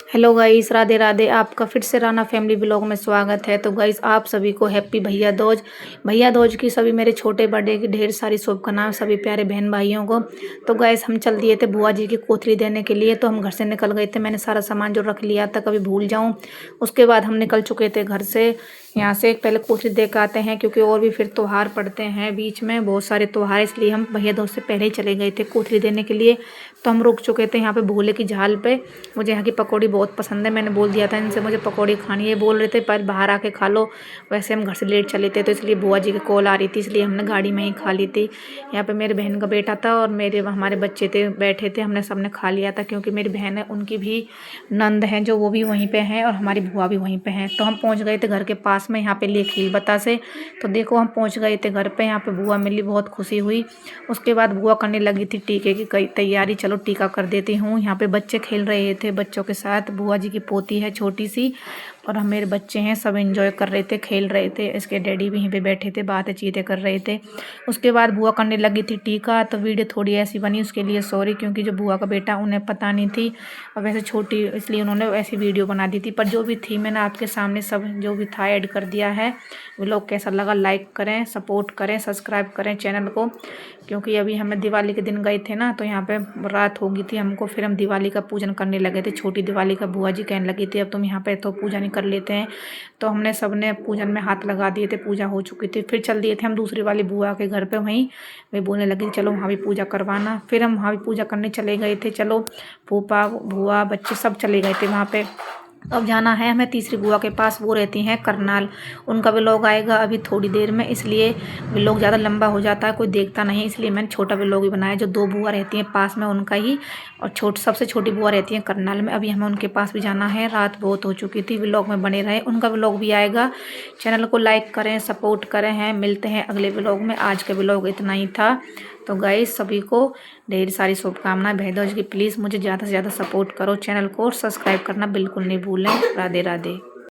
Hello guys, Radhe Radhe. आपका फिर से राना फैमिली ब्लॉग में स्वागत है। तो गाइस, आप सभी को हैप्पी भैया दूज की सभी मेरे छोटे बड़े की ढेर सारी शुभकामनाएं सभी प्यारे बहन भाइयों को। तो गाइस, हम चल दिए थे बुआ जी की कोथली देने के लिए, तो हम घर से निकल गए थे। मैंने सारा सामान जो रख लिया था कभी भूल जाऊं। उसके बाद हम निकल चुके थे घर से। यहाँ से पहले कोथली दे के आते हैं, क्योंकि और भी फिर त्योहार पड़ते हैं बीच में, बहुत सारे त्योहार, इसलिए हम भैया दूज से पहले ही चले गए थे कोथली देने के लिए। तो हम रुक चुके थे यहाँ पे भोले की झाल पे। मुझे यहाँ की पकौड़ी बहुत पसंद है, मैंने बोल दिया था इनसे मुझे पकौड़ी खानी है। बोल रहे थे पर बाहर आके खा लो। वैसे हम घर से लेट चले थे, तो इसलिए बुआ जी की कॉल आ रही थी, इसलिए हमने गाड़ी में ही खा ली थी। यहाँ पे मेरे बहन का बेटा था और हमारे बच्चे थे, बैठे थे, हमने सबने खा लिया था। क्योंकि मेरी बहन है, उनकी भी नंद हैं जो, वो भी वहीं पे हैं, और हमारी बुआ भी वहीं पे हैं। तो हम पहुँच गए थे घर के पास में, यहाँ पे लिए खील बता से। तो देखो हम पहुँच गए थे घर पे। यहाँ पे बुआ मिली, बहुत खुशी हुई। उसके बाद बुआ करने लगी थी टीके की कई तैयारी। चलो टीका कर देती हूँ। यहाँ पे बच्चे खेल रहे थे बच्चों के साथ। बुआ जी की पोती है छोटी सी, और हम मेरे बच्चे हैं, सब एंजॉय कर रहे थे, खेल रहे थे। इसके डैडी भी यहीं पे बैठे थे, बातें चीतें कर रहे थे। उसके बाद बुआ करने लगी थी टीका। तो वीडियो थोड़ी ऐसी बनी, उसके लिए सॉरी, क्योंकि जो बुआ का बेटा उन्हें पता नहीं थी, और वैसे छोटी इसलिए उन्होंने ऐसी वीडियो बना दी थी। पर जो भी थी मैंने आपके सामने सब जो भी था ऐड कर दिया है। वो लोग कैसा लगा लाइक करें, सपोर्ट करें, सब्सक्राइब करें चैनल को। क्योंकि अभी हमें दिवाली के दिन गए थे ना, तो यहाँ पे रात हो गई थी हमको, फिर हम दिवाली का पूजन करने लगे थे। छोटी दिवाली का बुआ जी कहने लगी थी अब तुम यहाँ पे तो पूजा नहीं कर लेते हैं। तो हमने सबने पूजन में हाथ लगा दिए थे, पूजा हो चुकी थी। फिर चल दिए थे हम दूसरी वाली बुआ के घर पे, वहीं वे बोलने लगी चलो वहाँ भी पूजा करवाना। फिर हम वहाँ भी पूजा करने चले गए थे। चलो फूफा बुआ बच्चे सब चले गए थे वहाँ पे। अब जाना है हमें तीसरी बुआ के पास, वो रहती हैं करनाल। उनका व्लॉग आएगा अभी थोड़ी देर में, इसलिए व्लॉग ज़्यादा लंबा हो जाता है, कोई देखता नहीं, इसलिए मैंने छोटा व्लॉग ही बनाया। जो दो बुआ रहती हैं पास में उनका ही, और सबसे छोटी बुआ रहती हैं करनाल में। अभी हमें उनके पास भी जाना है, रात बहुत हो चुकी थी। व्लॉग में बने रहे, उनका व्लॉग भी आएगा। चैनल को लाइक करें, सपोर्ट करें। हैं मिलते हैं अगले व्लॉग में। आज का व्लॉग इतना ही था। तो गाइस, सभी को ढेर सारी शुभकामनाएं भैया दूज की। प्लीज़ मुझे ज़्यादा से ज़्यादा सपोर्ट करो, चैनल को सब्सक्राइब करना बिल्कुल नहीं भूलें। राधे राधे।